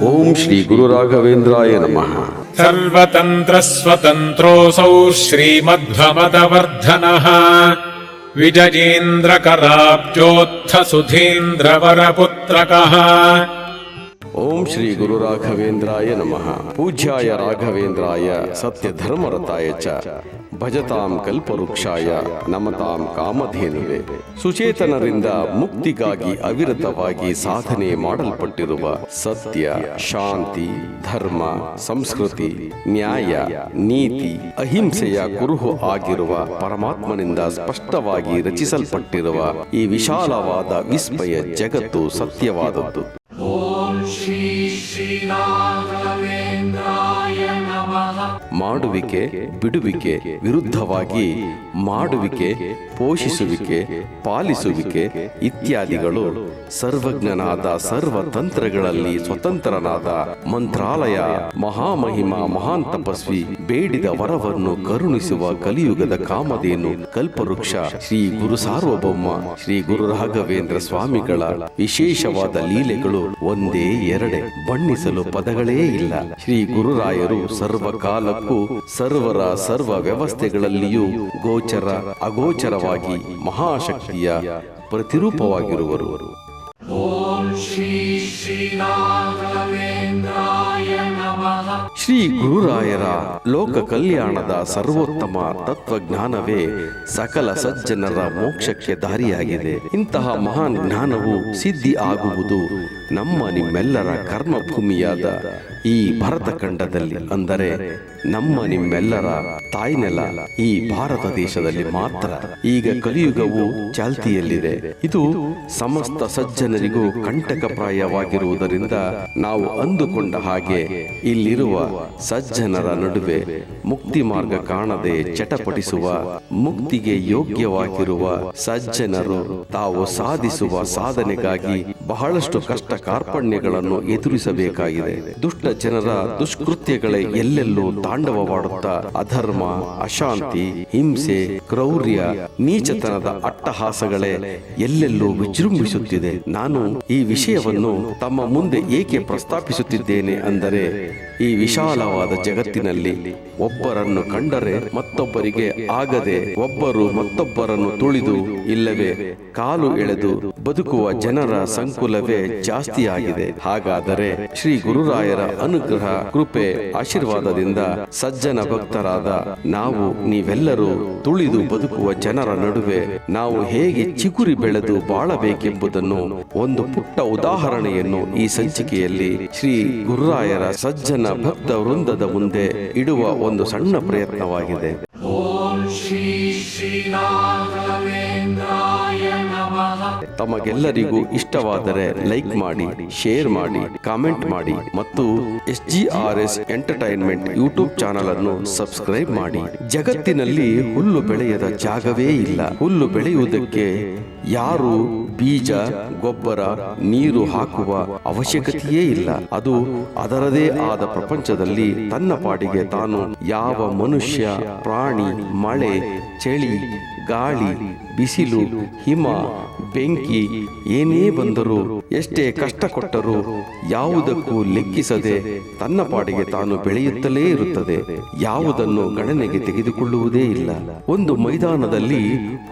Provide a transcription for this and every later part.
ಓಂ ಶ್ರೀ ಗುರು ರಾಘವೇಂದ್ರಾಯ ನಮಃ. ಸರ್ವತಂತ್ರ ಸ್ವತಂತ್ರೋऽಸೌ ಶ್ರೀಮಧ್ವಮತವರ್ಧನಃ ವಿಜಯೇಂದ್ರ ಕರಾಬ್ಜೋತ್ಥ ಸುಧೀಂದ್ರವರಪುತ್ರಕಃ. ಓಂ ಶ್ರೀ ಗುರು ರಾಘವೇಂದ್ರಾಯ ನಮಃ. ಪೂಜ್ಯಾಯ ರಾಘವೇಂದ್ರಾಯ ಸತ್ಯಧರ್ಮರತಾಯ ಚ ಭಜತಾಂ ಕಲ್ಪವೃಕ್ಷಾಯ ನಮತಾಂ ಕಾಮಧೇನುವೆ. ಸುಚೇತನರಿಂದ ಮುಕ್ತಿಗಾಗಿ ಅವಿರತವಾಗಿ ಸಾಧನೆ ಮಾಡಲ್ಪಟ್ಟಿರುವ ಸತ್ಯ, ಶಾಂತಿ, ಧರ್ಮ, ಸಂಸ್ಕೃತಿ, ನ್ಯಾಯ, ನೀತಿ, ಅಹಿಂಸೆಯ ಕುರುಹು ಆಗಿರುವ ಪರಮಾತ್ಮನಿಂದ ಸ್ಪಷ್ಟವಾಗಿ ರಚಿಸಲ್ಪಟ್ಟಿರುವ ಈ ವಿಶಾಲವಾದ ವಿಸ್ಮಯ ಜಗತ್ತು ಸತ್ಯವಾದದ್ದು. ಮಾಡುವಿಕೆ, ಬಿಡುವಿಕೆ ವಿರುದ್ಧವಾಗಿ ಮಾಡುವಿಕೆ, ಪೋಷಿಸುವಿಕೆ, ಪಾಲಿಸುವಿಕೆ ಇತ್ಯಾದಿಗಳು ಸರ್ವಜ್ಞನಾದ ಸರ್ವತಂತ್ರಗಳಲ್ಲಿ ಸ್ವತಂತ್ರನಾದ ಮಂತ್ರಾಲಯ ಮಹಾಮಹಿಮ ಮಹಾನ್ ತಪಸ್ವಿ ಬೇಡಿದ ವರವನ್ನು ಕರುಣಿಸುವ ಕಲಿಯುಗದ ಕಾಮಧೇನು ಕಲ್ಪವೃಕ್ಷ ಶ್ರೀ ಗುರು ಸಾರ್ವಭೌಮ ಶ್ರೀ ಗುರು ರಾಘವೇಂದ್ರ ಸ್ವಾಮಿಗಳ ವಿಶೇಷವಾದ ಲೀಲೆಗಳು ಒಂದೇ ಎರಡೇ, ಬಣ್ಣಿಸಲು ಪದಗಳೇ ಇಲ್ಲ. ಶ್ರೀ ಗುರುರಾಯರು ಸರ್ವಕಾಲಕ್ಕೂ ಸರ್ವರ ಸರ್ವ ವ್ಯವಸ್ಥೆಗಳಲ್ಲಿಯೂ ಗೋಚರ ಅಗೋಚರವಾಗಿ ಮಹಾಶಕ್ತಿಯ ಪ್ರತಿರೂಪವಾಗಿರುವರು. ಶ್ರೀ ಗುರುರಾಯರ ಲೋಕ ಕಲ್ಯಾಣದ ಸರ್ವೋತ್ತಮ ತತ್ವಜ್ಞಾನವೇ ಸಕಲ ಸಜ್ಜನರ ಮೋಕ್ಷಕ್ಕೆ ದಾರಿಯಾಗಿದೆ. ಇಂತಹ ಮಹಾನ್ ಜ್ಞಾನವು ಸಿದ್ಧಿ ಆಗುವುದು ನಮ್ಮ ನಿಮ್ಮೆಲ್ಲರ ಕರ್ಮಭೂಮಿಯಾದ ಈ ಭರತ ಖಂಡದಲ್ಲಿ, ಅಂದರೆ ನಮ್ಮ ನಿಮ್ಮೆಲ್ಲರ ತಾಯ್ನೆಲ ಈ ಭಾರತ ದೇಶದಲ್ಲಿ ಮಾತ್ರ. ಈಗ ಕಲಿಯುಗವು ಚಾಲ್ತಿಯಲ್ಲಿದೆ. ಇದು ಸಮಸ್ತ ಸಜ್ಜನರಿಗೂ ಕಂಟಕಪ್ರಾಯವಾಗಿರುವುದರಿಂದ ನಾವು ಅಂದುಕೊಂಡ ಹಾಗೆ ಇಲ್ಲಿರುವ ಸಜ್ಜನರ ನಡುವೆ ಮುಕ್ತಿ ಮಾರ್ಗ ಕಾಣದೆ ಚಟಪಡಿಸುವ, ಮುಕ್ತಿಗೆ ಯೋಗ್ಯವಾಗಿರುವ ಸಜ್ಜನರು ತಾವು ಸಾಧಿಸುವ ಸಾಧನೆಗಾಗಿ ಬಹಳಷ್ಟು ಕಷ್ಟ ಕಾರ್ಪಣ್ಯಗಳನ್ನು ಎದುರಿಸಬೇಕಾಗಿದೆ. ದುಷ್ಟ ಜನರ ದುಷ್ಕೃತ್ಯಗಳೇ ಎಲ್ಲೆಲ್ಲೂ ತಾಂಡವವಾಡುತ್ತಾ ಅಧರ್ಮ, ಅಶಾಂತಿ, ಹಿಂಸೆ, ಕ್ರೌರ್ಯ, ನೀಚತನದ ಅಟ್ಟಹಾಸಗಳೇ ಎಲ್ಲೆಲ್ಲೂ ವಿಜೃಂಭಿಸುತ್ತಿದೆ. ನಾನು ಈ ವಿಷಯವನ್ನು ತಮ್ಮ ಮುಂದೆ ಏಕೆ ಪ್ರಸ್ತಾಪಿಸುತ್ತಿದ್ದೇನೆ ಅಂದರೆ, ಈ ವಿಶಾಲವಾದ ಜಗತ್ತಿನಲ್ಲಿ ಒಬ್ಬರನ್ನು ಕಂಡರೆ ಮತ್ತೊಬ್ಬರಿಗೆ ಆಗದೆ, ಒಬ್ಬರು ಮತ್ತೊಬ್ಬರನ್ನು ತುಳಿದು ಇಲ್ಲವೇ ಕಾಲು ಎಳೆದು ಬದುಕುವ ಜನರ ಸಂಕುಲವೇ ಜಾಸ್ತಿಯಾಗಿದೆ. ಹಾಗಾದರೆ ಶ್ರೀ ಗುರುರಾಯರ ಅನುಗ್ರಹ, ಕೃಪೆ, ಆಶೀರ್ವಾದದಿಂದ ಸಜ್ಜನ ಭಕ್ತರಾದ ನಾವು ನೀವೆಲ್ಲರೂ ತುಳಿದು ಬದುಕುವ ಜನರ ನಡುವೆ ನಾವು ಹೇಗೆ ಚಿಗುರಿ ಬೆಳೆದು ಬಾಳಬೇಕೆಂಬುದನ್ನು ಒಂದು ಪುಟ್ಟ ಉದಾಹರಣೆಯನ್ನು ಈ ಸಂಚಿಕೆಯಲ್ಲಿ ಶ್ರೀ ಗುರುರಾಯರ ಸಜ್ಜನ ಭಕ್ತ ವೃಂದದ ಮುಂದೆ ಇಡುವ ಒಂದು ಸಣ್ಣ ಪ್ರಯತ್ನವಾಗಿದೆ. ತಮಗೆಲ್ಲರಿಗೂ ಇಷ್ಟವಾದರೆ ಲೈಕ್ ಮಾಡಿ, ಶೇರ್ ಮಾಡಿ, ಕಾಮೆಂಟ್ ಮಾಡಿ ಮತ್ತು SGRS ಎಂಟರ್ಟೈನ್ಮೆಂಟ್ ಯೂಟ್ಯೂಬ್ ಚಾನಲ್ ಅನ್ನು ಸಬ್ಸ್ಕ್ರೈಬ್ ಮಾಡಿ. ಜಗತ್ತಿನಲ್ಲಿ ಹುಲ್ಲು ಬೆಳೆಯದ ಜಾಗವೇ ಇಲ್ಲ. ಹುಲ್ಲು ಬೆಳೆಯುವುದಕ್ಕೆ ಯಾರು ಬೀಜ, ಗೊಬ್ಬರ, ನೀರು ಹಾಕುವ ಅವಶ್ಯಕತೆಯೇ ಇಲ್ಲ. ಅದು ಅದರದೇ ಆದ ಪ್ರಪಂಚದಲ್ಲಿ ತನ್ನ ಪಾಡಿಗೆ ತಾನು ಯಾವ ಮನುಷ್ಯ, ಪ್ರಾಣಿ, ಮಳೆ, ಚಳಿ, ಗಾಳಿ, ಬಿಸಿಲು, ಹಿಮ, ಬೆಂಕಿ ಏನೇ ಬಂದರೂ, ಎಷ್ಟೇ ಕಷ್ಟ ಕೊಟ್ಟರೂ ಯಾವುದಕ್ಕೂ ಲೆಕ್ಕಿಸದೆ ತನ್ನ ಪಾಡಿಗೆ ತಾನು ಬೆಳೆಯುತ್ತಲೇ ಇರುತ್ತದೆ. ಯಾವುದನ್ನು ಗಣನೆಗೆ ತೆಗೆದುಕೊಳ್ಳುವುದೇ ಇಲ್ಲ. ಒಂದು ಮೈದಾನದಲ್ಲಿ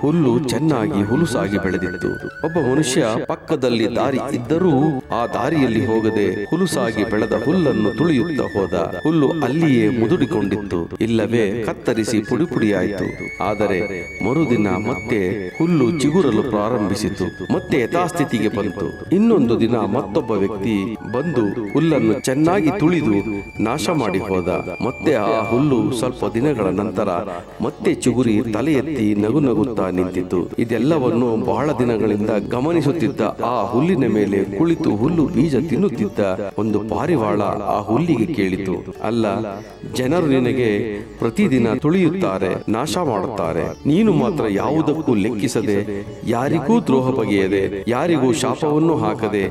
ಹುಲ್ಲು ಚೆನ್ನಾಗಿ ಹುಲುಸಾಗಿ ಬೆಳೆದಿತ್ತು. ಒಬ್ಬ ಮನುಷ್ಯ ಪಕ್ಕದಲ್ಲಿ ದಾರಿ ಇದ್ದರೂ ಆ ದಾರಿಯಲ್ಲಿ ಹೋಗದೆ ಹುಲುಸಾಗಿ ಬೆಳೆದ ಹುಲ್ಲನ್ನು ತುಳಿಯುತ್ತಾ ಹೋದ. ಹುಲ್ಲು ಅಲ್ಲಿಯೇ ಮುದುಡಿಕೊಂಡಿತ್ತು, ಇಲ್ಲವೇ ಕತ್ತರಿಸಿ ಪುಡಿ ಪುಡಿಯಾಯಿತು. ಆದರೆ ಮರುದಿನ ಮತ್ತೆ ಹುಲ್ಲು ಚಿಗುರಲು ಪ್ರಾರಂಭಿಸಿತು, ಮತ್ತೆ ಯಥಾಸ್ಥಿತಿಗೆ ಬಂತು. ಇನ್ನೊಂದು ದಿನ ಮತ್ತೊಬ್ಬ ವ್ಯಕ್ತಿ ಬಂದು ಹುಲ್ಲನ್ನು ಚೆನ್ನಾಗಿ ತುಳಿದು ನಾಶ ಮಾಡಿ ಹೋದ. ಮತ್ತೆ ಆ ಹುಲ್ಲು ಸ್ವಲ್ಪ ದಿನಗಳ ನಂತರ ಮತ್ತೆ ಚಿಗುರಿ ತಲೆ ಎತ್ತಿ ನಗು ನಗುತ್ತಾ ನಿಂತಿತು. ಇದೆಲ್ಲವನ್ನು ಬಹಳ ದಿನಗಳಿಂದ ಗಮನಿಸುತ್ತಿದ್ದ ಆ ಹುಲ್ಲಿನ ಮೇಲೆ ಕುಳಿತು ಹುಲ್ಲು ಬೀಜ ತಿನ್ನುತ್ತಿದ್ದ ಒಂದು ಪಾರಿವಾಳ ಆ ಹುಲ್ಲಿಗೆ ಕೇಳಿತು, ಅಲ್ಲ, ಜನರು ನಿನಗೆ ಪ್ರತಿದಿನ ತುಳಿಯುತ್ತಾರೆ, ನಾಶ ಮಾಡುತ್ತಾರೆ, ನೀನು ಮಾತ್ರ ಯಾವುದಕ್ಕೂ ಲೆಕ್ಕಿಸದೆ, ಯಾರಿಗೂ ದ್ರೋಹ ಬಗೆಯದೆ, ಯಾರಿಗೂ ಶಾಪವನ್ನು ಹಾಕದೆ ಹಾಕದೆ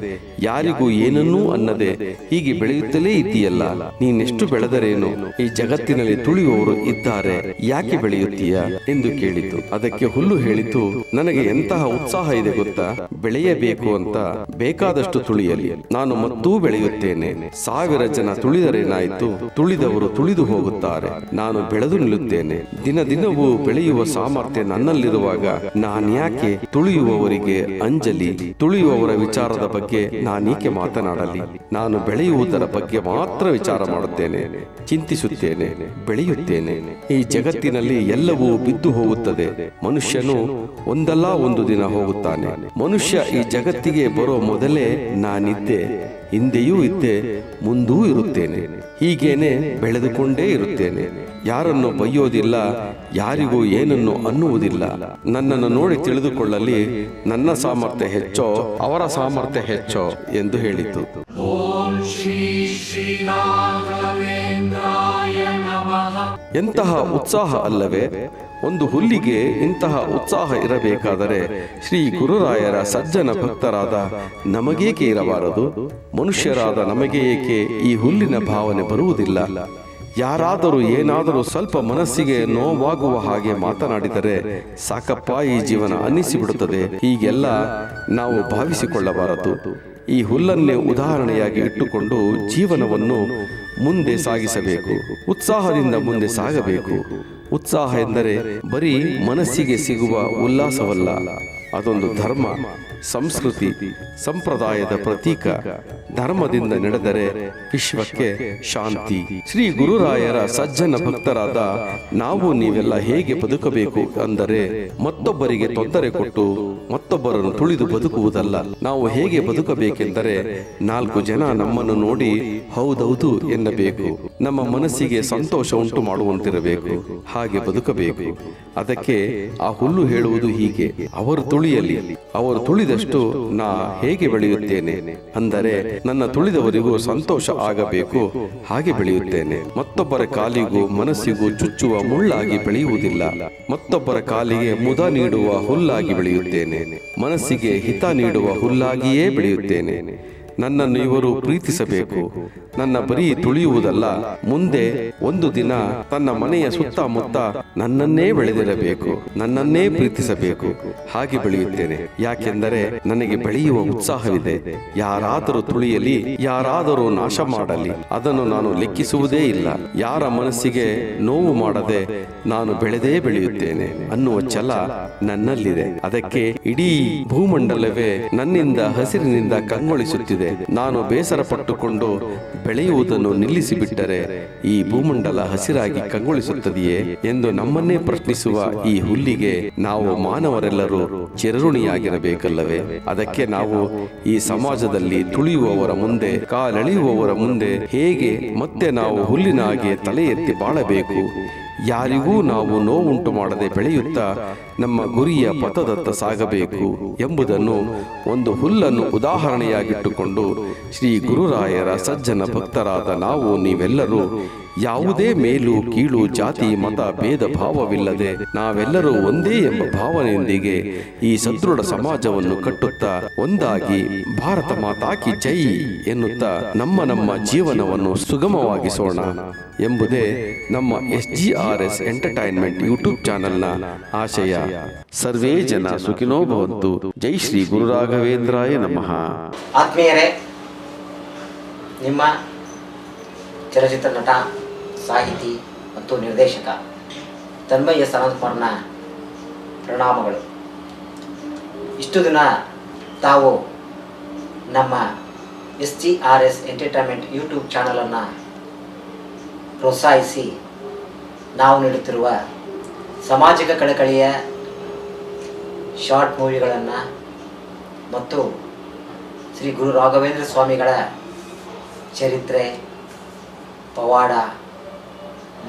ಯಾರಿಗೂ ಏನನ್ನೂ ಅನ್ನದೆ ಹೀಗೆ ಬೆಳೆಯುತ್ತಲೇ ಇದ್ದೀಯಲ್ಲ, ನೀನೆಷ್ಟು ಬೆಳೆದರೇನು? ಈ ಜಗತ್ತಿನಲ್ಲಿ ತುಳಿಯುವವರು ಇದ್ದಾರೆ, ಯಾಕೆ ಬೆಳೆಯುತ್ತೀಯ ಎಂದು ಕೇಳಿತು. ಅದಕ್ಕೆ ಹುಲ್ಲು ಹೇಳಿತು, ನನಗೆ ಎಂತಹ ಉತ್ಸಾಹ ಇದೆ ಗೊತ್ತಾ? ಬೆಳೆಯಬೇಕು ಅಂತ ಬೇಕಾದಷ್ಟು ತುಳಿಯಲಿ, ನಾನು ಮತ್ತೂ ಬೆಳೆಯುತ್ತೇನೆ. 1000 ಜನ ತುಳಿದರೇನಾಯಿತು? ತುಳಿದವರು ತುಳಿದು ಹೋಗುತ್ತಾರೆ, ನಾನು ಬೆಳೆದು ನಿಲ್ಲುತ್ತೇನೆ. ದಿನ ದಿನವೂ ಬೆಳೆಯುವ ಸಾಮರ್ಥ್ಯ ನನ್ನಲ್ಲಿರುವಾಗ ನಾನ್ಯಾಕೆ ತುಳಿಯುವವರಿಗೆ ಅಂಜಲಿ? ತುಳಿಯುವವರ ವಿಚಾರದ ಬಗ್ಗೆ ನಾನೇಕೆ ಮಾತನಾಡಲಿ? ನಾನು ಬೆಳೆಯುವುದರ ಬಗ್ಗೆ ಮಾತ್ರ ವಿಚಾರ ಮಾಡುತ್ತೇನೆ, ಚಿಂತಿಸುತ್ತೇನೆ, ಬೆಳೆಯುತ್ತೇನೆ. ಈ ಜಗತ್ತಿನಲ್ಲಿ ಎಲ್ಲವೂ ಬಿದ್ದು ಹೋಗುತ್ತದೆ. ಮನುಷ್ಯನು ಒಂದಲ್ಲ ಒಂದು ದಿನ ಹೋಗುತ್ತಾನೆ. ಮನುಷ್ಯ ಈ ಜಗತ್ತಿಗೆ ಬರೋ ಮೊದಲೇ ನಾನಿದ್ದೆ, ಹಿಂದೆಯೂ ಇದ್ದೆ, ಮುಂದೂ ಇರುತ್ತೇನೆ. ಹೀಗೇನೆ ಬೆಳೆದುಕೊಂಡೇ ಇರುತ್ತೇನೆ. ಯಾರನ್ನು ಬೈಯೋದಿಲ್ಲ, ಯಾರಿಗೂ ಏನನ್ನು ಅನ್ನುವುದಿಲ್ಲ. ನನ್ನನ್ನು ನೋಡಿ ತಿಳಿದುಕೊಳ್ಳಲಿ, ನನ್ನ ಸಾಮರ್ಥ್ಯ ಹೆಚ್ಚೋ ಅವರ ಸಾಮರ್ಥ್ಯ ಹೆಚ್ಚೋ ಎಂದು ಹೇಳಿತು. ಎಂತಹ ಉತ್ಸಾಹ ಅಲ್ಲವೇ? ಒಂದು ಹುಲ್ಲಿಗೆ ಇಂತಹ ಉತ್ಸಾಹ ಇರಬೇಕಾದರೆ ಶ್ರೀ ಗುರುರಾಯರ ಸಜ್ಜನ ಭಕ್ತರಾದ ನಮಗೇಕೆ ಇರಬಾರದು? ಮನುಷ್ಯರಾದ ನಮಗೆ ಏಕೆ ಈ ಹುಲ್ಲಿನ ಭಾವನೆ ಬರುವುದಿಲ್ಲ? ಯಾರಾದರೂ ಏನಾದರೂ ಸ್ವಲ್ಪ ಮನಸ್ಸಿಗೆ ನೋವಾಗುವ ಹಾಗೆ ಮಾತನಾಡಿದರೆ ಸಾಕಪ್ಪ, ಈ ಜೀವನ ಅನ್ನಿಸಿಬಿಡುತ್ತದೆ. ಹೀಗೆಲ್ಲ ನಾವು ಭಾವಿಸಿಕೊಳ್ಳಬಾರದು. ಈ ಹುಲ್ಲನ್ನೇ ಉದಾಹರಣೆಯಾಗಿ ಇಟ್ಟುಕೊಂಡು ಜೀವನವನ್ನು ಮುಂದೆ ಸಾಗಿಸಬೇಕು. ಉತ್ಸಾಹದಿಂದ ಮುಂದೆ ಸಾಗಬೇಕು. ಉತ್ಸಾಹ ಎಂದರೆ ಬರೀ ಮನಸ್ಸಿಗೆ ಸಿಗುವ ಉಲ್ಲಾಸವಲ್ಲ, ಅದೊಂದು ಧರ್ಮ, ಸಂಸ್ಕೃತಿ, ಸಂಪ್ರದಾಯದ ಪ್ರತೀಕ. ಧರ್ಮದಿಂದ ನಡೆದರೆ ವಿಶ್ವಕ್ಕೆ ಶಾಂತಿ. ಶ್ರೀ ಗುರುರಾಯರ ಸಜ್ಜನ ಭಕ್ತರಾದ ನಾವು ನೀವೆಲ್ಲ ಹೇಗೆ ಬದುಕಬೇಕು ಅಂದರೆ, ಮತ್ತೊಬ್ಬರಿಗೆ ತೊಂದರೆ ಕೊಟ್ಟು ಮತ್ತೊಬ್ಬರನ್ನು ತುಳಿದು ಬದುಕುವುದಲ್ಲ. ನಾವು ಹೇಗೆ ಬದುಕಬೇಕೆಂದರೆ, 4 ಜನ ನಮ್ಮನ್ನು ನೋಡಿ ಹೌದೌದು ಎನ್ನಬೇಕು. ನಮ್ಮ ಮನಸ್ಸಿಗೆ ಸಂತೋಷ ಉಂಟು ಮಾಡುವಂತಿರಬೇಕು. ಹಾಗೆ ಬದುಕಬೇಕು. ಅದಕ್ಕೆ ಆ ಹುಲ್ಲು ಹೇಳುವುದು ಹೀಗೆ, ಅವರು ತುಳಿಯಲಿ, ಅವರು ತುಳಿದಷ್ಟು ನಾ ಹೇಗೆ ಬೆಳೆಯುತ್ತೇನೆ ಅಂದರೆ, ನನ್ನ ತುಳಿದವರಿಗೂ ಸಂತೋಷ ಆಗಬೇಕು, ಹಾಗೆ ಬೆಳೆಯುತ್ತೇನೆ. ಮತ್ತೊಬ್ಬರ ಕಾಲಿಗೂ ಮನಸ್ಸಿಗೂ ಚುಚ್ಚುವ ಮುಳ್ಳಾಗಿ ಬೆಳೆಯುವುದಿಲ್ಲ. ಮತ್ತೊಬ್ಬರ ಕಾಲಿಗೆ ಮುದ ನೀಡುವ ಹುಲ್ಲಾಗಿ ಬೆಳೆಯುತ್ತೇನೆ. ಮನಸ್ಸಿಗೆ ಹಿತ ನೀಡುವ ಹುಲ್ಲಾಗಿಯೇ ಬೆಳೆಯುತ್ತೇನೆ. ನನ್ನನ್ನು ಇವರು ಪ್ರೀತಿಸಬೇಕು. ನನ್ನ ಬರೀ ತುಳಿಯುವುದಲ್ಲ, ಮುಂದೆ ಒಂದು ದಿನ ತನ್ನ ಮನೆಯ ಸುತ್ತಮುತ್ತ ನನ್ನನ್ನೇ ಬೆಳೆದಿರಬೇಕು, ನನ್ನನ್ನೇ ಪ್ರೀತಿಸಬೇಕು. ಹಾಗೆ ಬೆಳೆಯುತ್ತೇನೆ. ಯಾಕೆಂದರೆ ನನಗೆ ಬೆಳೆಯುವ ಉತ್ಸಾಹವಿದೆ. ಯಾರಾದರೂ ತುಳಿಯಲಿ, ಯಾರಾದರೂ ನಾಶ ಮಾಡಲಿ, ಅದನ್ನು ನಾನು ಲೆಕ್ಕಿಸುವುದೇ ಇಲ್ಲ. ಯಾರ ಮನಸ್ಸಿಗೆ ನೋವು ಮಾಡದೆ ನಾನು ಬೆಳೆದೇ ಬೆಳೆಯುತ್ತೇನೆ ಅನ್ನುವ ಛಲ ನನ್ನಲ್ಲಿದೆ. ಅದಕ್ಕೆ ಇಡೀ ಭೂಮಂಡಲವೇ ನನ್ನಿಂದ ಹಸಿರಿನಿಂದ ಕಂಗೊಳಿಸುತ್ತಿದೆ. ನಾನು ಬೇಸರ ಪಟ್ಟುಕೊಂಡು ಬೆಳೆಯುವುದನ್ನು ನಿಲ್ಲಿಸಿಬಿಟ್ಟರೆ ಈ ಭೂಮಂಡಲ ಹಸಿರಾಗಿ ಕಂಗೊಳಿಸುತ್ತದೆಯೇ ಎಂದು ನಮ್ಮನ್ನೇ ಪ್ರಶ್ನಿಸುವ ಈ ಹುಲ್ಲಿಗೆ ನಾವು ಮಾನವರೆಲ್ಲರೂ ಚಿರಋಣಿಯಾಗಿರಬೇಕಲ್ಲವೇ? ಅದಕ್ಕೆ ನಾವು ಈ ಸಮಾಜದಲ್ಲಿ ತುಳಿಯುವವರ ಮುಂದೆ, ಕಾಲೆಳೆಯುವವರ ಮುಂದೆ ಹೇಗೆ ಮತ್ತೆ ನಾವು ಹುಲ್ಲಿನ ಹಾಗೆ ತಲೆ ಎತ್ತಿ ಬಾಳಬೇಕು? ಯಾರಿಗೂ ನಾವು ನೋವುಂಟು ಮಾಡದೆ ಬೆಳೆಯುತ್ತಾ ನಮ್ಮ ಗುರಿಯ ಪಥದತ್ತ ಸಾಗಬೇಕು ಎಂಬುದನ್ನು ಒಂದು ಹುಲ್ಲನ್ನು ಉದಾಹರಣೆಯಾಗಿಟ್ಟುಕೊಂಡು ಶ್ರೀ ಗುರುರಾಯರ ಸಜ್ಜನ ಭಕ್ತರಾದ ನಾವು ನೀವೆಲ್ಲರೂ ಯಾವುದೇ ಮೇಲು ಕೀಳು, ಜಾತಿ ಮತ ಭೇದ ಭಾವವಿಲ್ಲದೆ ನಾವೆಲ್ಲರೂ ಒಂದೇ ಎಂಬ ಭಾವನೆಯೊಂದಿಗೆ ಈ ಸದೃಢ ಸಮಾಜವನ್ನು ಕಟ್ಟುತ್ತಾ ಒಂದಾಗಿ ಭಾರತ ಮಾತಾ ಕಿ ಜೈ ಎನ್ನುತ್ತಾ ನಮ್ಮ ಜೀವನವನ್ನು ಸುಗಮವಾಗಿಸೋಣ ಎಂಬುದೇ ನಮ್ಮ SGRS ಎಂಟರ್ಟೈನ್ಮೆಂಟ್ ಯೂಟ್ಯೂಬ್ ಚಾನೆಲ್ನ ಆಶಯ. ಸರ್ವೇ ಜನ ಸುಖಿನೋ ಭವಂತು. ಜೈ ಶ್ರೀ ಗುರು ರಾಘವೇಂದ್ರಾಯ ನಮಃ. ಆತ್ಮೀಯರೇ, ನಿಮ್ಮ ಚಲನಚಿತ್ರ ನಟ, ಸಾಹಿತಿ ಮತ್ತು ನಿರ್ದೇಶಕ ತನ್ಮಯ್ಯ ಸನತ್ಕುಮಾರ್ನ ಪ್ರಣಾಮಗಳು. ಇಷ್ಟು ದಿನ ತಾವು ನಮ್ಮ SGRS ಎಂಟರ್ಟೈನ್ಮೆಂಟ್ ಯೂಟ್ಯೂಬ್ ಚಾನಲನ್ನು ಪ್ರೋತ್ಸಾಹಿಸಿ ನಾವು ನೀಡುತ್ತಿರುವ ಸಾಮಾಜಿಕ ಕಳಕಳಿಯ ಶಾರ್ಟ್ ಮೂವಿಗಳನ್ನು ಮತ್ತು ಶ್ರೀ ಗುರು ರಾಘವೇಂದ್ರ ಸ್ವಾಮಿಗಳ ಚರಿತ್ರೆ, ಪವಾಡ,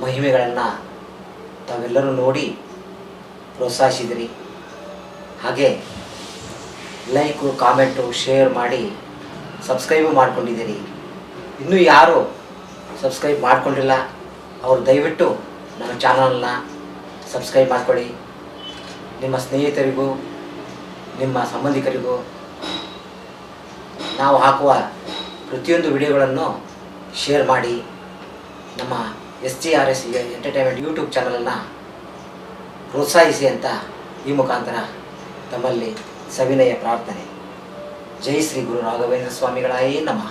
ಮಹಿಮೆಗಳನ್ನು ತಾವೆಲ್ಲರೂ ನೋಡಿ ಪ್ರೋತ್ಸಾಹಿಸಿದಿರಿ. ಹಾಗೆ ಲೈಕು, ಕಾಮೆಂಟು, ಶೇರ್ ಮಾಡಿ ಸಬ್ಸ್ಕ್ರೈಬು ಮಾಡ್ಕೊಂಡಿದ್ದೀರಿ. ಇನ್ನೂ ಯಾರು ಸಬ್ಸ್ಕ್ರೈಬ್ ಮಾಡ್ಕೊಂಡಿಲ್ಲ ಅವರು ದಯವಿಟ್ಟು ನಮ್ಮ ಚಾನಲ್ನ ಸಬ್ಸ್ಕ್ರೈಬ್ ಮಾಡ್ಕೊಳ್ಳಿ. ನಿಮ್ಮ ಸ್ನೇಹಿತರಿಗೂ ನಿಮ್ಮ ಸಂಬಂಧಿಕರಿಗೂ ನಾವು ಹಾಕುವ ಪ್ರತಿಯೊಂದು ವಿಡಿಯೋಗಳನ್ನು ಶೇರ್ ಮಾಡಿ ನಮ್ಮ SGRS ಎಂಟರ್ಟೈನ್ಮೆಂಟ್ ಯೂಟ್ಯೂಬ್ ಚಾನಲನ್ನು ಪ್ರೋತ್ಸಾಹಿಸಿ ಅಂತ ಈ ಮುಖಾಂತರ ತಮ್ಮಲ್ಲಿ ಸವಿನಯ ಪ್ರಾರ್ಥನೆ. ಜೈ ಶ್ರೀ ಗುರು ರಾಘವೇಂದ್ರ ಸ್ವಾಮಿಗಳಾಯೇ ನಮಃ.